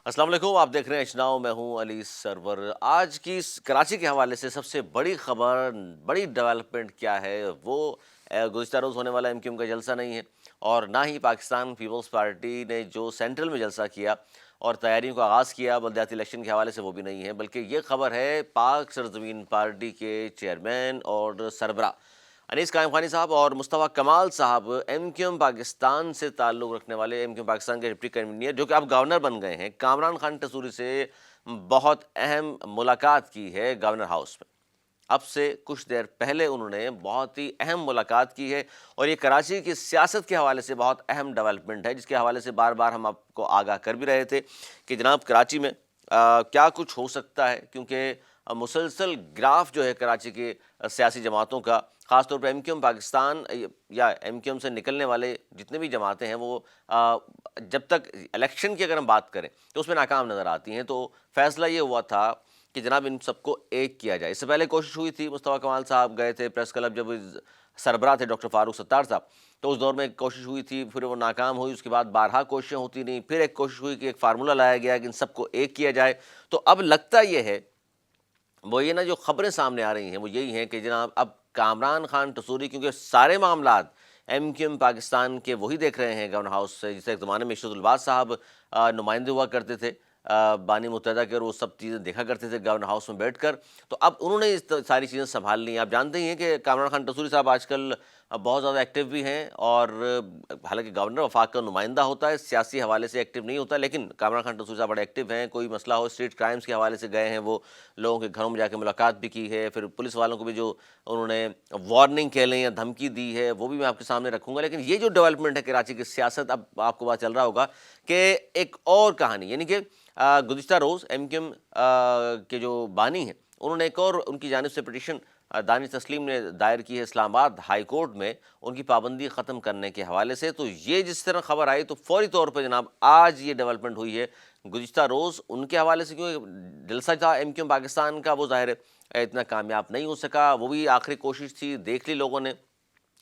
السلام علیکم، آپ دیکھ رہے ہیں اشناؤ، میں ہوں علی سرور۔ آج کی کراچی کے حوالے سے سب سے بڑی خبر، بڑی ڈیولپمنٹ کیا ہے وہ گزشتہ روز ہونے والا MQM کا جلسہ نہیں ہے، اور نہ ہی پاکستان پیپلز پارٹی نے جو سینٹرل میں جلسہ کیا اور تیاریوں کا آغاز کیا بلدیاتی الیکشن کے حوالے سے، وہ بھی نہیں ہے، بلکہ یہ خبر ہے پاک سرزمین پارٹی کے چیئرمین اور سربراہ انیس قائم خانی صاحب اور مصطفیٰ کمال صاحب، MQM پاکستان سے تعلق رکھنے والے، MQM پاکستان کے ڈپٹی کنوینر جو کہ اب گورنر بن گئے ہیں، کامران خان ٹسوری سے بہت اہم ملاقات کی ہے گورنر ہاؤس میں۔ اب سے کچھ دیر پہلے انہوں نے بہت ہی اہم ملاقات کی ہے، اور یہ کراچی کی سیاست کے حوالے سے بہت اہم ڈیولپمنٹ ہے، جس کے حوالے سے بار بار ہم آپ کو آگاہ کر بھی رہے تھے کہ جناب کراچی میں کیا کچھ ہو سکتا ہے، کیونکہ مسلسل گراف جو ہے کراچی کے سیاسی جماعتوں کا، خاص طور پر MQM پاکستان یا MQM سے نکلنے والے جتنے بھی جماعتیں ہیں، وہ جب تک الیکشن کی اگر ہم بات کریں تو اس میں ناکام نظر آتی ہیں۔ تو فیصلہ یہ ہوا تھا کہ جناب ان سب کو ایک کیا جائے۔ اس سے پہلے کوشش ہوئی تھی، مصطفیٰ کمال صاحب گئے تھے پریس کلب، جب سربراہ تھے ڈاکٹر فاروق ستار صاحب، تو اس دور میں ایک کوشش ہوئی تھی، پھر وہ ناکام ہوئی، اس کے بعد بارہا کوششیں ہوتی نہیں، پھر ایک کوشش ہوئی کہ ایک فارمولہ لایا گیا کہ ان سب کو ایک کیا جائے۔ تو اب لگتا یہ ہے، وہ یہ جو خبریں سامنے آ رہی ہیں وہ یہی ہیں کہ جناب اب کامران خان ٹسوری، کیونکہ سارے معاملات MQM پاکستان کے وہی دیکھ رہے ہیں گورنر ہاؤس سے، جسے ایک زمانے میں ارشد الباز صاحب نمائندے ہوا کرتے تھے بانی متحدہ کے، اور وہ سب چیزیں دیکھا کرتے تھے گورنر ہاؤس میں بیٹھ کر، تو اب انہوں نے اس ساری چیزیں سنبھال لی ہیں۔ آپ جانتے ہی ہیں کہ کامران خان ٹسوری صاحب آج کل بہت زیادہ ایکٹیو بھی ہیں، اور حالانکہ گورنر وفاق کا نمائندہ ہوتا ہے، سیاسی حوالے سے ایکٹیو نہیں ہوتا، لیکن کامران خان ٹسوری صاحب بڑے ایکٹیو ہیں۔ کوئی مسئلہ ہو، اسٹریٹ کرائمز کے حوالے سے گئے ہیں، وہ لوگوں کے گھروں میں جا کے ملاقات بھی کی ہے، پھر پولیس والوں کو بھی جو انہوں نے وارننگ کہہ لیں یا دھمکی دی ہے وہ بھی میں آپ کے سامنے رکھوں گا۔ لیکن یہ جو ڈیولپمنٹ ہے کراچی کی سیاست، اب آپ کو پتہ چل رہا ہوگا کہ ایک اور کہانی، یعنی کہ گزشتہ روز MQM کے جو بانی ہیں، انہوں نے ایک اور ان کی جانب سے پٹیشن دانش تسلیم نے دائر کی ہے اسلام آباد ہائی کورٹ میں، ان کی پابندی ختم کرنے کے حوالے سے۔ تو یہ جس طرح خبر آئی تو فوری طور پہ جناب آج یہ ڈیولپمنٹ ہوئی ہے۔ گزشتہ روز ان کے حوالے سے کیونکہ جلسہ تھا MQM پاکستان کا، وہ ظاہر ہے اتنا کامیاب نہیں ہو سکا، وہ بھی آخری کوشش تھی، دیکھ لی لوگوں نے،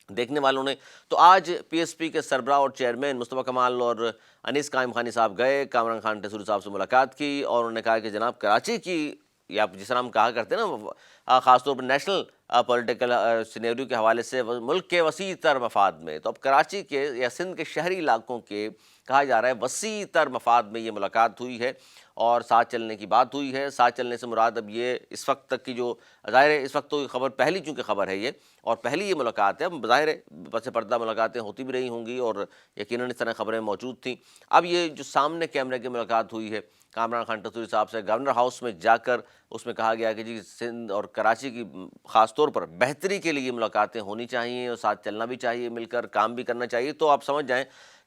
دیکھنے والوں نے۔ تو آج PSP کے سربراہ اور چیئرمین مصطفیٰ کمال اور انیس قائم خانی صاحب گئے، کامران خان ٹسوری صاحب سے ملاقات کی، اور انہوں نے کہا کہ جناب کراچی کی، یا جس طرح ہم کہا کرتے ہیں نا خاص طور پر نیشنل پولیٹیکل سینیریو کے حوالے سے، ملک کے وسیع تر مفاد میں، تو اب کراچی کے یا سندھ کے شہری علاقوں کے کہا جا رہا ہے وسیع تر مفاد میں یہ ملاقات ہوئی ہے، اور ساتھ چلنے کی بات ہوئی ہے۔ ساتھ چلنے سے مراد اب یہ اس وقت تک کی جو ظاہر ہے، اس وقت تو خبر پہلی چونکہ خبر ہے یہ، اور پہلی یہ ملاقات ہے، اب ظاہر ہے پس پردہ ملاقاتیں ہوتی بھی رہی ہوں گی، اور یقیناً اس طرح خبریں موجود تھیں۔ اب یہ جو سامنے کیمرے کی ملاقات ہوئی ہے کامران خان ٹسوری صاحب سے گورنر ہاؤس میں جا کر، اس میں کہا گیا کہ جی سندھ اور کراچی کی خاص طور پر بہتری کے لیے ملاقاتیں ہونی چاہیے، اور ساتھ چلنا بھی چاہیے، مل کر کام بھی کرنا چاہیے۔ تو آپ سمجھ جائیں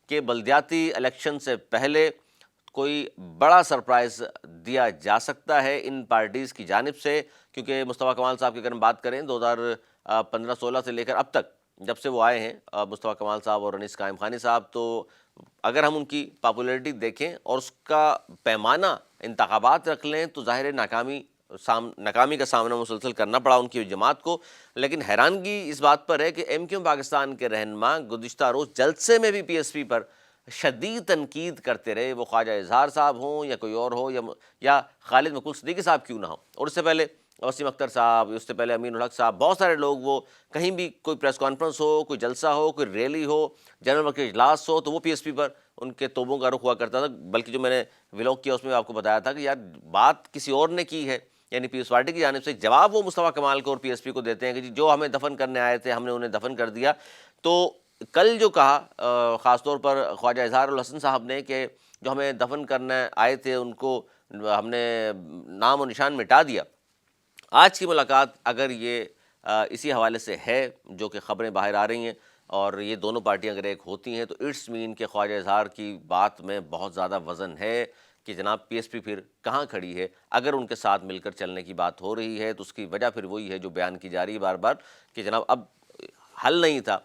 کہ بلدیاتی الیکشن سے پہلے کوئی بڑا سرپرائز دیا جا سکتا ہے ان پارٹیز کی جانب سے، کیونکہ مصطفیٰ کمال صاحب کی اگر ہم بات کریں 2015-16 سے لے کر اب تک، جب سے وہ آئے ہیں مصطفیٰ کمال صاحب اور انیس قائم خانی صاحب، تو اگر ہم ان کی پاپولیرٹی دیکھیں اور اس کا پیمانہ انتخابات رکھ لیں تو ظاہر ہے ناکامی کا سامنا مسلسل کرنا پڑا ان کی جماعت کو۔ لیکن حیرانگی اس بات پر ہے کہ MQM پاکستان کے رہنما گزشتہ روز جلسے میں بھی PSP پر شدید تنقید کرتے رہے، وہ خواجہ اظہار صاحب ہوں یا کوئی اور ہو، یا خالد مقبول صدیقی صاحب کیوں نہ ہو، اور اس سے پہلے وسیم اختر صاحب، اس سے پہلے امین الحق صاحب، بہت سارے لوگ، وہ کہیں بھی کوئی پریس کانفرنس ہو، کوئی جلسہ ہو، کوئی ریلی ہو، جنرل کے اجلاس ہو، تو وہ PSP پر ان کے توبوں کا رخ ہوا کرتا تھا۔ بلکہ جو میں نے ولاگ کیا اس میں آپ کو بتایا تھا کہ یار بات کسی اور نے کی ہے، یعنی پیپلز پارٹی کی جانب سے جواب وہ مصطفیٰ کمال کو اور PSP کو دیتے ہیں کہ جی جو ہمیں دفن کرنے آئے تھے ہم نے انہیں دفن کر دیا۔ تو کل جو کہا خاص طور پر خواجہ اظہار الحسن صاحب نے کہ جو ہمیں دفن کرنے آئے تھے ان کو ہم نے نام و نشان مٹا دیا۔ آج کی ملاقات اگر یہ اسی حوالے سے ہے جو کہ خبریں باہر آ رہی ہیں، اور یہ دونوں پارٹیاں اگر ایک ہوتی ہیں، تو اٹس مین کہ خواجہ اظہار کی بات میں بہت زیادہ وزن ہے کہ جناب PSP پھر کہاں کھڑی ہے۔ اگر ان کے ساتھ مل کر چلنے کی بات ہو رہی ہے تو اس کی وجہ پھر وہی ہے جو بیان کی جا رہی ہے بار بار کہ جناب اب حل نہیں تھا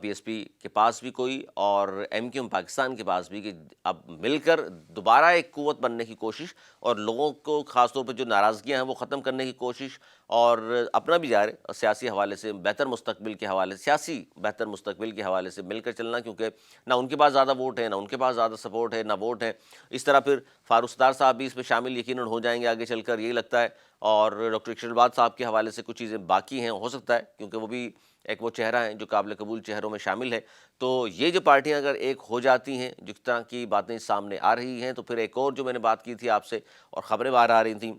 پی ایس پی کے پاس بھی کوئی اور ایم کیو ایم پاکستان کے پاس بھی، کہ اب مل کر دوبارہ ایک قوت بننے کی کوشش اور لوگوں کو خاص طور پہ جو ناراضگیاں ہیں وہ ختم کرنے کی کوشش، اور اپنا بھی ظاہر ہے سیاسی حوالے سے بہتر مستقبل کے حوالے سے، سیاسی بہتر مستقبل کے حوالے سے مل کر چلنا، کیونکہ نہ ان کے پاس زیادہ ووٹ ہے، نہ ان کے پاس زیادہ سپورٹ ہے، نہ ووٹ ہے۔ اس طرح پھر فاروق ستار صاحب بھی اس میں شامل یقیناً ہو جائیں گے آگے چل کر، یہی لگتا ہے، اور ڈاکٹر ارشد الباز صاحب کے حوالے سے کچھ چیزیں باقی ہیں، ہو سکتا ہے کیونکہ وہ بھی ایک وہ چہرہ ہیں جو قابل قبول چہروں میں شامل ہے۔ تو یہ جو پارٹیاں اگر ایک ہو جاتی ہیں، جس طرح کی باتیں سامنے آ رہی ہیں، تو پھر ایک اور جو میں نے بات کی تھی آپ سے اور خبریں باہر آ رہی تھیں،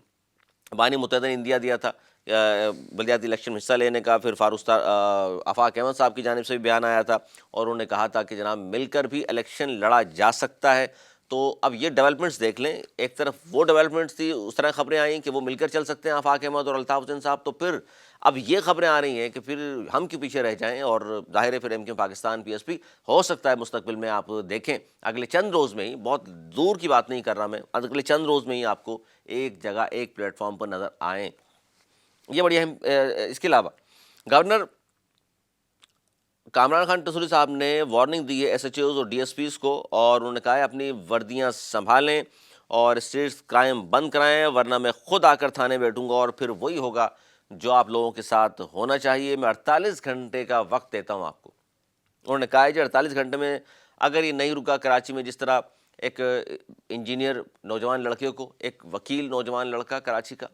بانی متحدہ نے انڈیا دیا تھا بلدیاتی الیکشن میں حصہ لینے کا، پھر آفاق احمد صاحب کی جانب سے بھی بیان آیا تھا اور انہوں نے کہا تھا کہ جناب مل کر بھی الیکشن لڑا جا سکتا ہے۔ تو اب یہ ڈیولپمنٹس دیکھ لیں، ایک طرف وہ ڈیولپمنٹس تھی، اس طرح خبریں آئیں کہ وہ مل کر چل سکتے ہیں آفاق احمد اور الطاف حسین صاحب، تو پھر اب یہ خبریں آ رہی ہیں کہ پھر ہم کیوں پیچھے رہ جائیں، اور ظاہر ہے پھر M Q Pakistan P S P ہو سکتا ہے مستقبل میں آپ دیکھیں اگلے چند روز میں ہی، بہت دور کی بات نہیں کر رہا میں، اگلے چند روز میں ہی آپ کو ایک جگہ ایک پلیٹ فارم پر نظر آئیں، یہ بڑی اہم۔ اس کے علاوہ گورنر کامران خان ٹسوری صاحب نے وارننگ دی ہے ایس ایچ اوز اور ڈی ایس پیز کو، اور انہوں نے کہا ہے اپنی وردیاں سنبھالیں اور اسٹریٹ کرائم بند کرائیں، ورنہ میں خود آ کر تھانے بیٹھوں گا اور پھر وہی ہوگا جو آپ لوگوں کے ساتھ ہونا چاہیے۔ میں 48 گھنٹے کا وقت دیتا ہوں آپ کو۔ انہوں نے کہا ہے کہ 48 گھنٹے میں اگر یہ نہیں رکا کراچی میں، جس طرح ایک انجینئر نوجوان لڑکے کو، ایک وکیل نوجوان لڑکا کراچی کا،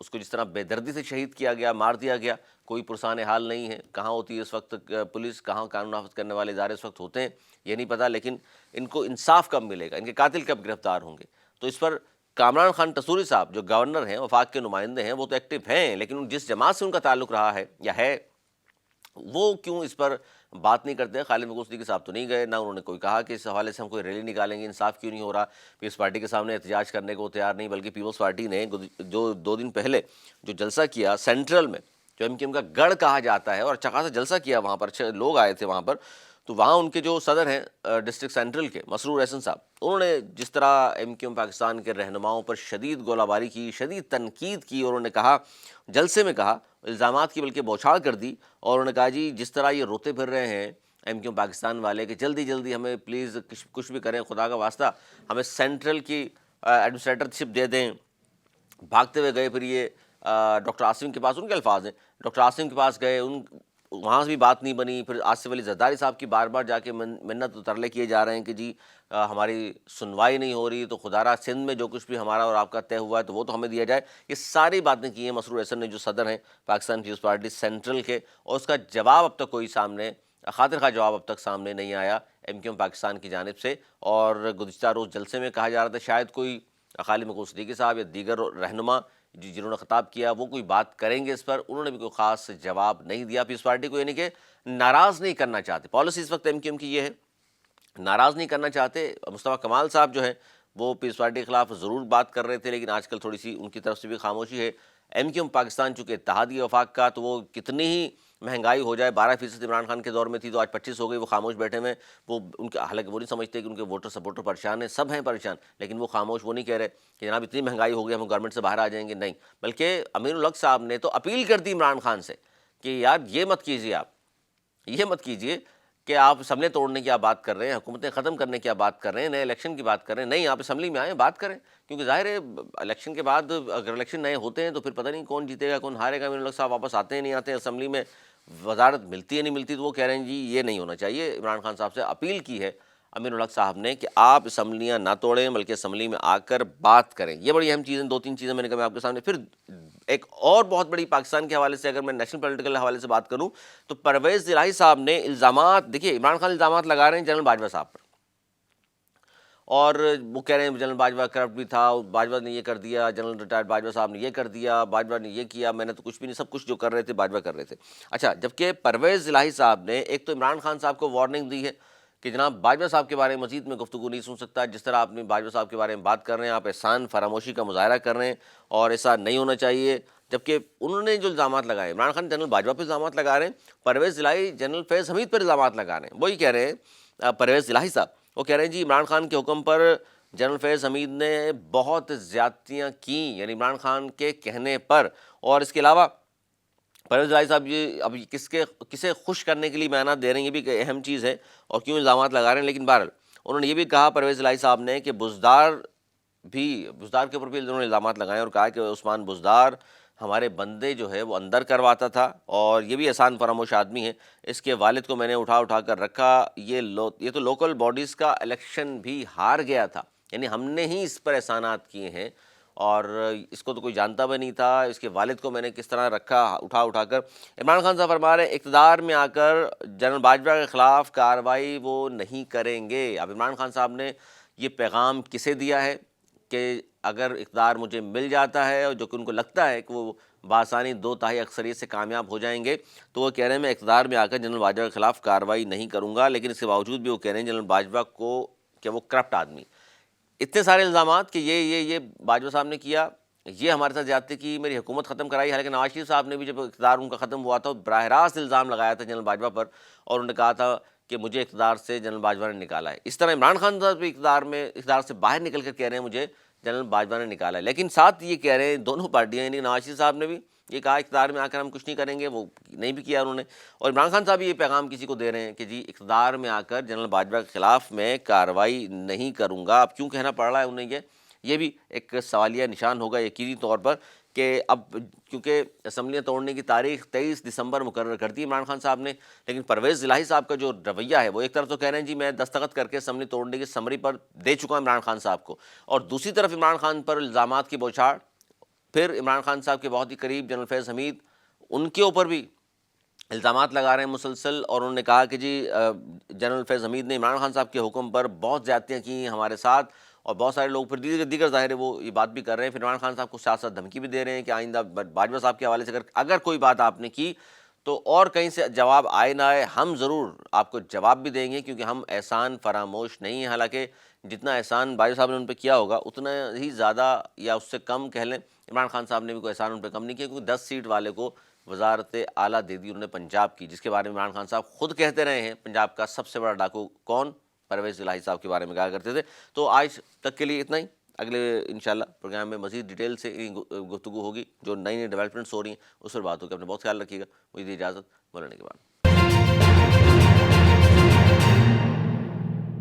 اس کو جس طرح بے دردی سے شہید کیا گیا، مار دیا گیا، کوئی پرسان حال نہیں ہے، کہاں ہوتی ہے اس وقت پولیس، کہاں قانون نافذ کرنے والے ادارے اس وقت ہوتے ہیں یہ نہیں پتہ، لیکن ان کو انصاف کب ملے گا، ان کے قاتل کب گرفتار ہوں گے۔ تو اس پر کامران خان ٹسوری صاحب جو گورنر ہیں، وفاق کے نمائندے ہیں، وہ تو ایکٹیو ہیں، لیکن جس جماعت سے ان کا تعلق رہا ہے یا ہے، وہ کیوں اس پر بات نہیں کرتے ہیں؟ خالد محمود صدیقی صاحب تو نہیں گئے، نہ انہوں نے کوئی کہا کہ اس حوالے سے ہم کوئی ریلی نکالیں گے، انصاف کیوں نہیں ہو رہا، پیپلز پارٹی کے سامنے احتجاج کرنے کو تیار نہیں، بلکہ پیپلز پارٹی نے جو 2 دن پہلے جو جلسہ کیا سینٹرل میں، جو ایم کیو ایم کا گڑھ کہا جاتا ہے، اور اچھا خاصا جلسہ کیا وہاں پر، اچھے لوگ آئے تھے وہاں پر، تو وہاں ان کے جو صدر ہیں ڈسٹرکٹ سینٹرل کے مسرور احسن صاحب، انہوں نے جس طرح ایم کیو ایم پاکستان کے رہنماؤں پر شدید گولہ باری کی، شدید تنقید کی، اور انہوں نے کہا، جلسے میں کہا، الزامات کی بلکہ بوچھاڑ کر دی، اور انہوں نے کہا جی جس طرح یہ روتے پھر رہے ہیں ایم کیو پاکستان والے کہ جلدی جلدی ہمیں پلیز کچھ بھی کریں، خدا کا واسطہ ہمیں سینٹرل کی ایڈمنسٹریٹرشپ دے دیں، بھاگتے ہوئے گئے پھر یہ ڈاکٹر عاصم کے پاس، ان کے الفاظ ہیں، ڈاکٹر عاصم کے پاس گئے، وہاں سے بھی بات نہیں بنی، پھر آصف علی زرداری صاحب کی بار بار جا کے منت و ترلے کیے جا رہے ہیں کہ جی ہماری سنوائی نہیں ہو رہی، تو خدا را سندھ میں جو کچھ بھی ہمارا اور آپ کا طے ہوا ہے تو وہ تو ہمیں دیا جائے۔ یہ ساری باتیں کی ہیں مسرور احسن نے، جو صدر ہیں پاکستان پیپلز پارٹی سینٹرل کے، اور اس کا جواب اب تک کوئی سامنے، خاطر خواہ جواب اب تک سامنے نہیں آیا ایم کیو ایم پاکستان کی جانب سے۔ اور گزشتہ روز جلسے میں کہا جا رہا تھا شاید کوئی خالد محمود صدیقی صاحب یا دیگر رہنما جنہوں نے خطاب کیا وہ کوئی بات کریں گے اس پر، انہوں نے بھی کوئی خاص جواب نہیں دیا پیپلز پارٹی کو، یعنی کہ ناراض نہیں کرنا چاہتے۔ پالیسی اس وقت ایم کیو ایم کی یہ ہے، ناراض نہیں کرنا چاہتے۔ مصطفیٰ کمال صاحب جو ہیں وہ پیپلز پارٹی کے خلاف ضرور بات کر رہے تھے، لیکن آج کل تھوڑی سی ان کی طرف سے بھی خاموشی ہے۔ ایم کیو ایم پاکستان چونکہ اتحادی وفاق کا، تو وہ کتنی ہی مہنگائی ہو جائے، 12% عمران خان کے دور میں تھی تو آج 25 ہو گئی، وہ خاموش بیٹھے ہوئے، وہ ان کے، حالانکہ وہ نہیں سمجھتے کہ ان کے ووٹر سپورٹر پریشان ہیں، سب ہیں پریشان، لیکن وہ خاموش، وہ نہیں کہہ رہے کہ جناب اتنی مہنگائی ہو گئی ہم گورنمنٹ سے باہر آ جائیں گے، نہیں، بلکہ امین الحق صاحب نے تو اپیل کر دی عمران خان سے کہ یار یہ مت کیجیے، آپ یہ مت کیجیے کہ آپ اسمبلی توڑنے کی آپ بات کر رہے ہیں، حکومتیں ختم کرنے کی آپ بات کر رہے ہیں، نئے الیکشن کی بات کر رہے ہیں، نہیں آپ اسمبلی میں آئیں، بات کریں، کیونکہ ظاہر ہے الیکشن کے بعد اگر الیکشن نئے ہوتے ہیں تو پھر پتہ نہیں کون جیتے گا کون ہارے گا۔ امین الحق صاحب واپس آتے ہیں نہیں آتے ہیں، اسمبلی میں وزارت ملتی ہے نہیں ملتی، تو وہ کہہ رہے ہیں جی یہ نہیں ہونا چاہیے۔ عمران خان صاحب سے اپیل کی ہے امین الحق صاحب نے کہ آپ اسمبلیاں نہ توڑیں بلکہ اسمبلی میں آ کر بات کریں۔ یہ بڑی اہم چیزیں، 2-3 چیزیں میں نے کہا میں آپ کے سامنے۔ پھر ایک اور بہت بڑی پاکستان کے حوالے سے اگر میں نیشنل پولیٹیکل حوالے سے بات کروں تو پرویز الہی صاحب نے الزامات، دیکھیے عمران خان الزامات لگا رہے ہیں جنرل باجوہ صاحب پر، اور وہ کہہ رہے ہیں جنرل باجوہ کرپٹ بھی تھا، باجوہ نے یہ کر دیا، جنرل ریٹائرڈ باجوہ صاحب نے یہ کر دیا، باجوہ نے یہ کیا، میں نے تو کچھ بھی نہیں، سب کچھ جو کر رہے تھے باجوہ کر رہے تھے۔ اچھا، جبکہ پرویز الہی صاحب نے ایک تو عمران خان صاحب کو وارننگ دی ہے کہ جناب باجوہ صاحب کے بارے میں مزید میں گفتگو نہیں سن سکتا، جس طرح آپ نے باجوہ صاحب کے بارے میں بات کر رہے ہیں، آپ احسان فراموشی کا مظاہرہ کر رہے ہیں اور ایسا نہیں ہونا چاہیے۔ جبکہ انہوں نے جو الزامات لگائے، عمران خان جنرل باجوہ پہ الزامات لگا رہے ہیں، پرویز الہی جنرل فیض حمید پر الزامات لگا رہے ہیں۔ وہی کہہ رہے ہیں پرویز الہی صاحب، وہ کہہ رہے ہیں جی عمران خان کے حکم پر جنرل فیض حمید نے بہت زیادتیاں کیں، یعنی عمران خان کے کہنے پر، اور اس کے علاوہ پرویز الہی صاحب یہ اب کسے خوش کرنے کے لیے بیانات دے رہے ہیں، یہ بھی ایک اہم چیز ہے، اور کیوں الزامات لگا رہے ہیں. لیکن بہرحال انہوں نے یہ بھی کہا پرویز الہی صاحب نے کہ بزدار کے اوپر بھی انہوں نے الزامات لگائے اور کہا کہ عثمان بزدار ہمارے بندے جو ہے وہ اندر کرواتا تھا، اور یہ بھی احسان فراموش آدمی ہے، اس کے والد کو میں نے اٹھا کر رکھا، یہ تو لوکل باڈیز کا الیکشن بھی ہار گیا تھا، یعنی ہم نے ہی اس پر احسانات کیے ہیں، اور اس کو تو کوئی جانتا بھی نہیں تھا، اس کے والد کو میں نے کس طرح رکھا اٹھا کر. عمران خان صاحب فرما رہے ہیں اقتدار میں آ کر جنرل باجوہ کے خلاف کارروائی وہ نہیں کریں گے. اب عمران خان صاحب نے یہ پیغام کسے دیا ہے کہ اگر اقتدار مجھے مل جاتا ہے، اور جو کہ ان کو لگتا ہے کہ وہ بآسانی 2/3 اکثریت سے کامیاب ہو جائیں گے، تو وہ کہہ رہے ہیں میں اقتدار میں آ کر جنرل باجوہ کے خلاف کارروائی نہیں کروں گا. لیکن اس کے باوجود بھی وہ کہہ رہے ہیں جنرل باجوہ کو کہ وہ کرپٹ آدمی. اتنے سارے الزامات کہ یہ باجوہ صاحب نے کیا، یہ ہمارے ساتھ زیادتی کی، میری حکومت ختم کرائی. حالانکہ نواز شریف صاحب نے بھی جب اقتدار ان کا ختم ہوا تھا براہ راست الزام لگایا تھا جنرل باجوہ پر، اور انہوں نے کہا تھا کہ مجھے اقتدار سے جنرل باجوہ نے نکالا ہے. اس طرح عمران خان صاحب بھی اقتدار سے باہر نکل کر کہہ رہے ہیں مجھے جنرل باجوہ نے نکالا ہے. لیکن ساتھ یہ کہہ رہے ہیں دونوں پارٹیاں، یعنی نواز شریف صاحب نے بھی یہ کہا اقتدار میں آ کر ہم کچھ نہیں کریں گے، وہ نہیں بھی کیا انہوں نے، اور عمران خان صاحب یہ پیغام کسی کو دے رہے ہیں کہ جی اقتدار میں آ کر جنرل باجوہ کے خلاف میں کارروائی نہیں کروں گا. اب کیوں کہنا پڑ رہا ہے انہیں یہ بھی ایک سوالیہ نشان ہوگا یقینی طور پر کہ اب کیونکہ اسمبلیاں توڑنے کی تاریخ 23 دسمبر مقرر کر دی عمران خان صاحب نے. لیکن پرویز الہی صاحب کا جو رویہ ہے وہ ایک طرف تو کہہ رہے ہیں جی میں دستخط کر کے اسمبلی توڑنے کی سمری پر دے چکا عمران خان صاحب کو، اور دوسری طرف عمران خان پر الزامات کی بوچھاڑ. پھر عمران خان صاحب کے بہت ہی قریب جنرل فیض حمید، ان کے اوپر بھی الزامات لگا رہے ہیں مسلسل، اور انہوں نے کہا کہ جی جنرل فیض حمید نے عمران خان صاحب کے حکم پر بہت زیادتیاں کی ہیں ہمارے ساتھ، اور بہت سارے لوگ پھر دیگر ظاہر ہے وہ یہ بات بھی کر رہے ہیں. پھر عمران خان صاحب کو ساتھ ساتھ دھمکی بھی دے رہے ہیں کہ آئندہ باجوہ صاحب کے حوالے سے اگر کوئی بات آپ نے کی تو اور کہیں سے جواب آئے نہ آئے، ہم ضرور آپ کو جواب بھی دیں گے، کیونکہ ہم احسان فراموش نہیں ہیں. حالانکہ جتنا احسان باجوہ صاحب نے ان پہ کیا ہوگا اتنا ہی زیادہ یا اس سے کم کہہ لیں عمران خان صاحب نے بھی کوئی احسان ان پہ کم نہیں کیا، کیونکہ 10 سیٹ والے کو وزارت اعلیٰ دے دی انہوں نے پنجاب کی، جس کے بارے میں عمران خان صاحب خود کہتے رہے ہیں پنجاب کا سب سے بڑا ڈاکو کون، پرویز الہی صاحب کے بارے میں کہا کرتے تھے. تو آج تک کے لیے اتنا ہی. اگلے انشاءاللہ پروگرام میں مزید ڈیٹیل سے گفتگو ہوگی، جو نئی ڈیولپمنٹس ہو رہی ہیں اس پر بات ہوگی. اپنے بہت خیال رکھیے گا. مجھے اجازت، بولنے کے بعد.